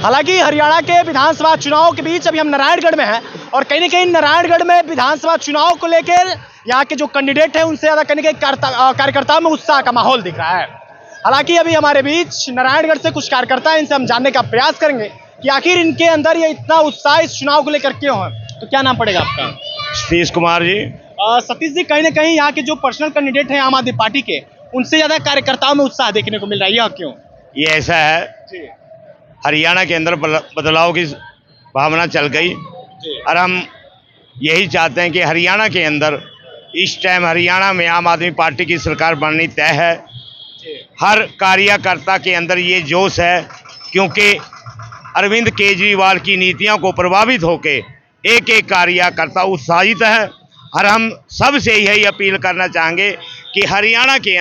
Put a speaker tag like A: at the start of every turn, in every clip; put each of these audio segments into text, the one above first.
A: हालांकि हरियाणा के विधानसभा चुनाव के बीच अभी हम नारायणगढ़ में हैं और कहीं ना कहीं नारायणगढ़ में विधानसभा चुनाव को लेकर यहाँ के जो कैंडिडेट हैं उनसे ज़्यादा कहीं ना कहीं कार्यकर्ताओं में उत्साह का माहौल दिख रहा है। हालांकि अभी हमारे बीच नारायणगढ़ से कुछ कार्यकर्ता हैं, इनसे हम जानने का प्रयास करेंगे कि आखिर इनके अंदर ये इतना उत्साह इस चुनाव को लेकर क्यों है। तो क्या नाम पड़ेगा आपका?
B: सतीश कुमार जी।
A: सतीश जी, कहीं ना कहीं यहाँ के जो पर्सनल कैंडिडेट हैं आम आदमी पार्टी के, उनसे ज़्यादा कार्यकर्ताओं में उत्साह देखने को मिल रहा है, यह क्यों?
B: ये ऐसा है, हरियाणा के अंदर बदलाव की भावना चल गई और हम यही चाहते हैं कि हरियाणा के अंदर इस टाइम हरियाणा में आम आदमी पार्टी की सरकार बननी तय है। हर कार्यकर्ता के अंदर ये जोश है क्योंकि अरविंद केजरीवाल की नीतियों को प्रभावित होकर एक एक कार्यकर्ता उत्साहित है और हम सबसे यही अपील करना चाहेंगे कि हरियाणा के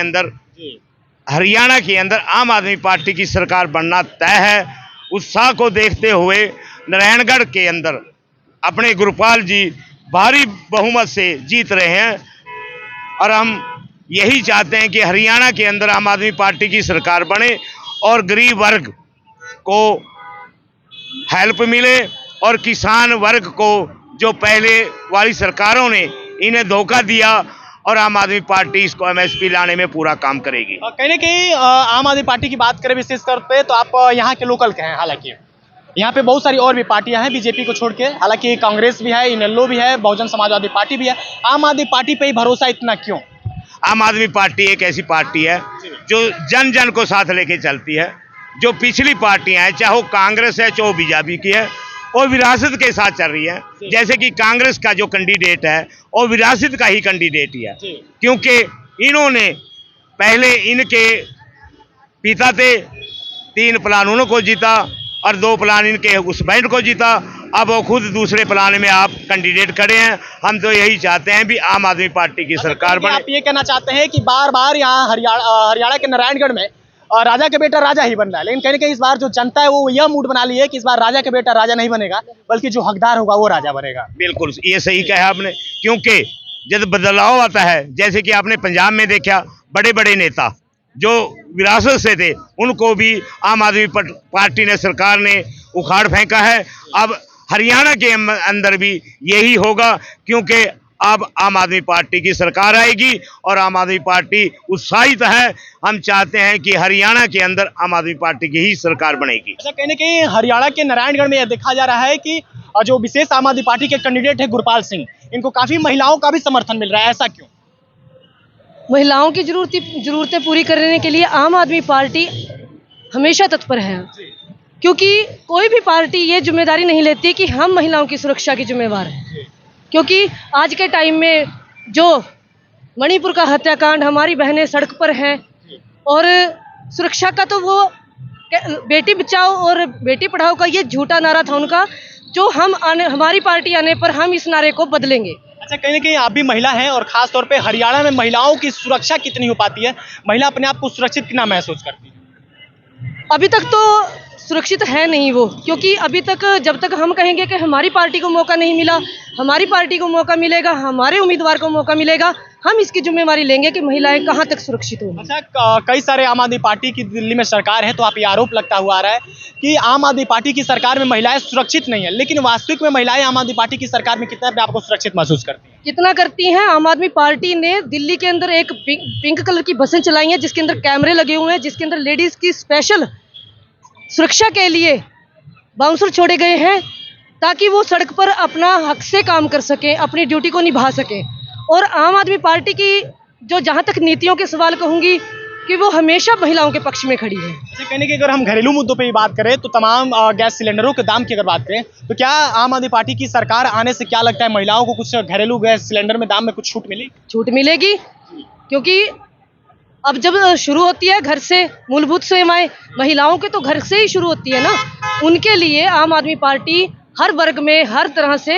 B: अंदर आम आदमी पार्टी की सरकार बनना तय है। उत्साह को देखते हुए नारायणगढ़ के अंदर अपने गुरुपाल जी भारी बहुमत से जीत रहे हैं और हम यही चाहते हैं कि हरियाणा के अंदर आम आदमी पार्टी की सरकार बने और गरीब वर्ग को हेल्प मिले और किसान वर्ग को जो पहले वाली सरकारों ने इन्हें धोखा दिया और आम आदमी पार्टी इसको एमएसपी लाने में पूरा काम करेगी।
A: कहीं ना कहीं आम आदमी पार्टी की बात करें विशेष तौर पे तो आप यहाँ के लोकल के हैं। हालांकि यहाँ पे बहुत सारी और भी पार्टियां हैं बीजेपी को छोड़ के, हालांकि कांग्रेस भी है, इनेलो भी है, बहुजन समाजवादी पार्टी भी है। आम आदमी पार्टी पे ही भरोसा इतना क्यों?
B: आम आदमी पार्टी एक ऐसी पार्टी है जो जन जन को साथ लेके चलती है। जो पिछली पार्टियां हैं, चाहे वो कांग्रेस है चाहे वो बीजेपी की है, वो विरासत के साथ चल रही है। जैसे कि कांग्रेस का जो कैंडिडेट है वो विरासत का ही कैंडिडेट ही है क्योंकि इन्होंने पहले इनके पिता थे, 3 प्लान उनको जीता और 2 प्लान इनके उस बैंड को जीता। अब वो खुद दूसरे प्लान में आप कैंडिडेट खड़े हैं। हम तो यही चाहते हैं भी आम आदमी पार्टी की सरकार बने।
A: आप ये कहना चाहते हैं कि बार बार यहाँ हरियाणा के नारायणगढ़ में राजा का बेटा राजा ही बन रहा है, लेकिन कहीं ना कहीं इस बार जो जनता है वो यह मूड बना ली है कि इस बार राजा का बेटा राजा नहीं बनेगा बल्कि जो हकदार होगा वो राजा बनेगा।
B: बिल्कुल ये सही कहा आपने, क्योंकि जब बदलाव आता है, जैसे कि आपने पंजाब में देखा, बड़े बड़े नेता जो विरासत से थे उनको भी आम आदमी पार्टी ने, सरकार ने उखाड़ फेंका है। अब हरियाणा के अंदर भी यही होगा क्योंकि अब आम आदमी पार्टी की सरकार आएगी और आम आदमी पार्टी उत्साहित है। हम चाहते हैं कि हरियाणा के अंदर आम आदमी पार्टी की ही सरकार बनेगी।
A: अच्छा, कहीं ना कहीं हरियाणा के नारायणगढ़ में यह देखा जा रहा है कि जो विशेष आम आदमी पार्टी के कैंडिडेट है गुरपाल सिंह, इनको काफी महिलाओं का भी समर्थन मिल रहा है, ऐसा क्यों?
C: महिलाओं की जरूरतें पूरी करने के लिए आम आदमी पार्टी हमेशा तत्पर है, क्योंकि कोई भी पार्टी ये जिम्मेदारी नहीं लेती कि हम महिलाओं की सुरक्षा की जिम्मेवार हैं। क्योंकि आज के टाइम में जो मणिपुर का हत्याकांड, हमारी बहनें सड़क पर हैं और सुरक्षा का तो वो बेटी बचाओ और बेटी पढ़ाओ का ये झूठा नारा था उनका, जो हमारी पार्टी आने पर हम इस नारे को बदलेंगे।
A: अच्छा, कहीं ना कहीं आप भी महिला हैं और खास तौर पे हरियाणा में महिलाओं की सुरक्षा कितनी हो पाती है? महिला अपने आप को सुरक्षित कितना महसूस करती है?
C: अभी तक तो सुरक्षित है नहीं वो, क्योंकि अभी तक जब तक हम कहेंगे कि हमारी पार्टी को मौका नहीं मिला, हमारी पार्टी को मौका मिलेगा, हमारे उम्मीदवार को मौका मिलेगा, हम इसकी जिम्मेवारी लेंगे कि महिलाएं कहां तक सुरक्षित होंगी।
A: अच्छा, कई सारे आम आदमी पार्टी की दिल्ली में सरकार है, तो आप ये आरोप लगता हुआ आ रहा है कि आम आदमी पार्टी की सरकार में महिलाएं सुरक्षित नहीं है, लेकिन वास्तविक में महिलाएं आम आदमी पार्टी की सरकार में कितना अपने आपको सुरक्षित महसूस करती हैं?
C: कितना करती हैं? आम आदमी पार्टी ने दिल्ली के अंदर एक पिंक कलर की बसें चलाई हैं जिसके अंदर कैमरे लगे हुए हैं, जिसके अंदर लेडीज की स्पेशल सुरक्षा के लिए बाउंसर छोड़े गए हैं ताकि वो सड़क पर अपना हक से काम कर सकें, अपनी ड्यूटी को निभा सकें। और आम आदमी पार्टी की जो जहां तक नीतियों के सवाल कहूंगी कि वो हमेशा महिलाओं के पक्ष में खड़ी है।
A: अच्छा, कहने की अगर हम घरेलू मुद्दों पे ही बात करें तो तमाम गैस सिलेंडरों के दाम की अगर बात करें तो क्या आम आदमी पार्टी की सरकार आने से क्या लगता है महिलाओं को कुछ घरेलू गैस सिलेंडर में दाम में कुछ छूट मिलेगी?
C: छूट मिलेगी, क्योंकि अब जब शुरू होती है घर से, मूलभूत सेवाएं महिलाओं के तो घर से ही शुरू होती है ना, उनके लिए आम आदमी पार्टी हर वर्ग में हर तरह से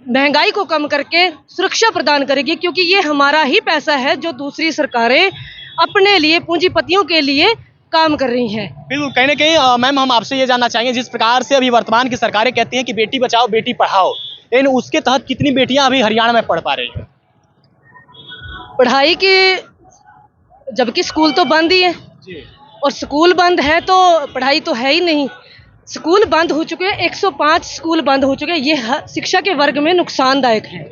C: महंगाई को कम करके सुरक्षा प्रदान करेगी, क्योंकि ये हमारा ही पैसा है जो दूसरी सरकारें अपने लिए, पूंजीपतियों के लिए काम कर रही हैं।
A: बिल्कुल, कहीं ना कहीं मैम हम आपसे ये जानना चाहेंगे, जिस प्रकार से अभी वर्तमान की सरकारें कहती हैं कि बेटी बचाओ बेटी पढ़ाओ, लेकिन उसके तहत कितनी बेटियां अभी हरियाणा में पढ़ पा रही हैं?
C: पढ़ाई की, जबकि स्कूल तो बंद ही है और स्कूल बंद है तो पढ़ाई तो है ही नहीं। स्कूल बंद हो चुके हैं, 105 स्कूल बंद हो चुके हैं। ये शिक्षा के वर्ग में नुकसानदायक है।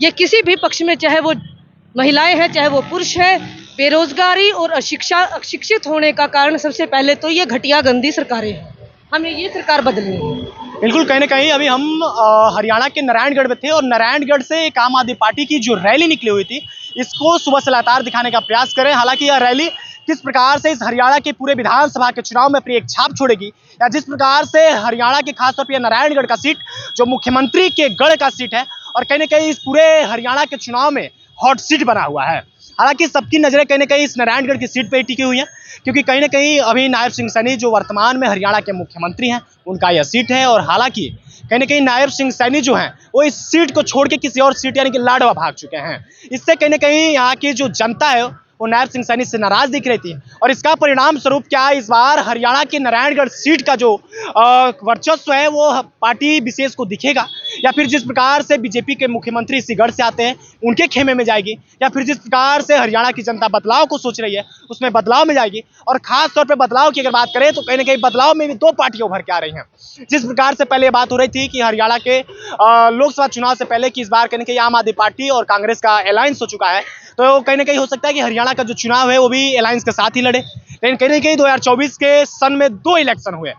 C: ये किसी भी पक्ष में, चाहे वो महिलाएं हैं चाहे वो पुरुष हैं, बेरोजगारी और अशिक्षित होने का कारण सबसे पहले तो ये घटिया गंदी सरकारें हैं। हमें ये सरकार बदलनी है।
A: बिल्कुल, कहीं ना कहीं अभी हम हरियाणा के नारायणगढ़ में थे और नारायणगढ़ से एक आम आदमी पार्टी की जो रैली निकली हुई थी, इसको सुबह से लगातार दिखाने का प्रयास करें। हालांकि यह रैली किस प्रकार से इस हरियाणा के पूरे विधानसभा के चुनाव में अपनी एक छाप छोड़ेगी, या जिस प्रकार से हरियाणा के खासतौर पर नारायणगढ़ का सीट जो मुख्यमंत्री के गढ़ का सीट है और कहीं ना कहीं इस पूरे हरियाणा के चुनाव में हॉट सीट बना हुआ है। हालांकि सबकी नजरें कहीं ना कहीं इस नारायणगढ़ की सीट पे ही टिकी हुई हैं, क्योंकि कहीं ना कहीं अभी नायब सिंह सैनी जो वर्तमान में हरियाणा के मुख्यमंत्री हैं, उनका यह सीट है। और हालांकि कहीं ना कहीं नायब सिंह सैनी जो हैं वो इस सीट को छोड़ के किसी और सीट यानी कि लाडवा भाग चुके हैं। इससे कहीं ना कहीं यहाँ की जो जनता है वो नायब सिंह सैनी से नाराज दिख रही थी, और इसका परिणाम स्वरूप क्या इस बार हरियाणा के नारायणगढ़ सीट का जो वर्चस्व है वो पार्टी विशेष को दिखेगा, या फिर जिस प्रकार से बीजेपी के मुख्यमंत्री इसी गढ़ से आते हैं उनके खेमे में जाएगी, या फिर जिस प्रकार से हरियाणा की जनता बदलाव को सोच रही है उसमें बदलाव में जाएगी। और खास तौर पर बदलाव की अगर बात करें तो कहीं ना कहीं बदलाव में भी दो पार्टियां उभर के आ रही हैं। जिस प्रकार से पहले बात हो रही थी कि हरियाणा के लोकसभा चुनाव से पहले कि इस बार कहीं ना कहीं आम आदमी पार्टी और कांग्रेस का अलायंस हो चुका है, तो कहीं ना कहीं हो सकता है कि हरियाणा का जो चुनाव है वो भी अलायंस के साथ ही लड़े। लेकिन कहीं ना कहीं 2024 के सन में 2 इलेक्शन हुए,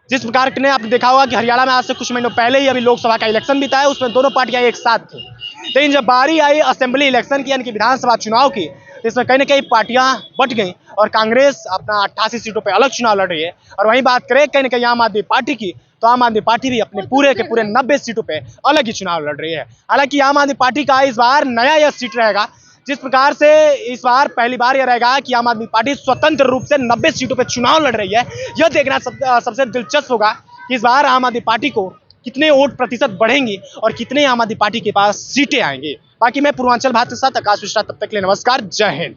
A: जिस प्रकार ने आपने देखा होगा कि हरियाणा में आज से कुछ महीनों पहले ही अभी लोकसभा का इलेक्शन बीता है, उसमें दोनों पार्टियां एक साथ थी। लेकिन जब बारी आई असेंबली इलेक्शन की यानी कि विधानसभा चुनाव की, तो इसमें कहीं ना कहीं पार्टियां बट गई और कांग्रेस अपना 88 सीटों पर अलग चुनाव लड़ रही है। और वहीं बात करें कहीं ना कहीं आम आदमी पार्टी की, तो आम आदमी पार्टी भी अपने पूरे के पूरे 90 सीटों पे अलग ही चुनाव लड़ रही है। हालांकि आम आदमी पार्टी का इस बार नया यह सीट रहेगा, जिस प्रकार से इस बार पहली बार यह रहेगा कि आम आदमी पार्टी स्वतंत्र रूप से 90 सीटों पे चुनाव लड़ रही है। यह देखना सबसे दिलचस्प होगा कि इस बार आम आदमी पार्टी को कितने वोट प्रतिशत बढ़ेंगी और कितने आम आदमी पार्टी के पास सीटें आएंगी। बाकी मैं पूर्वांचल भारत के साथ आकाश मिश्रा, तब तक के लिए नमस्कार, जय हिंद।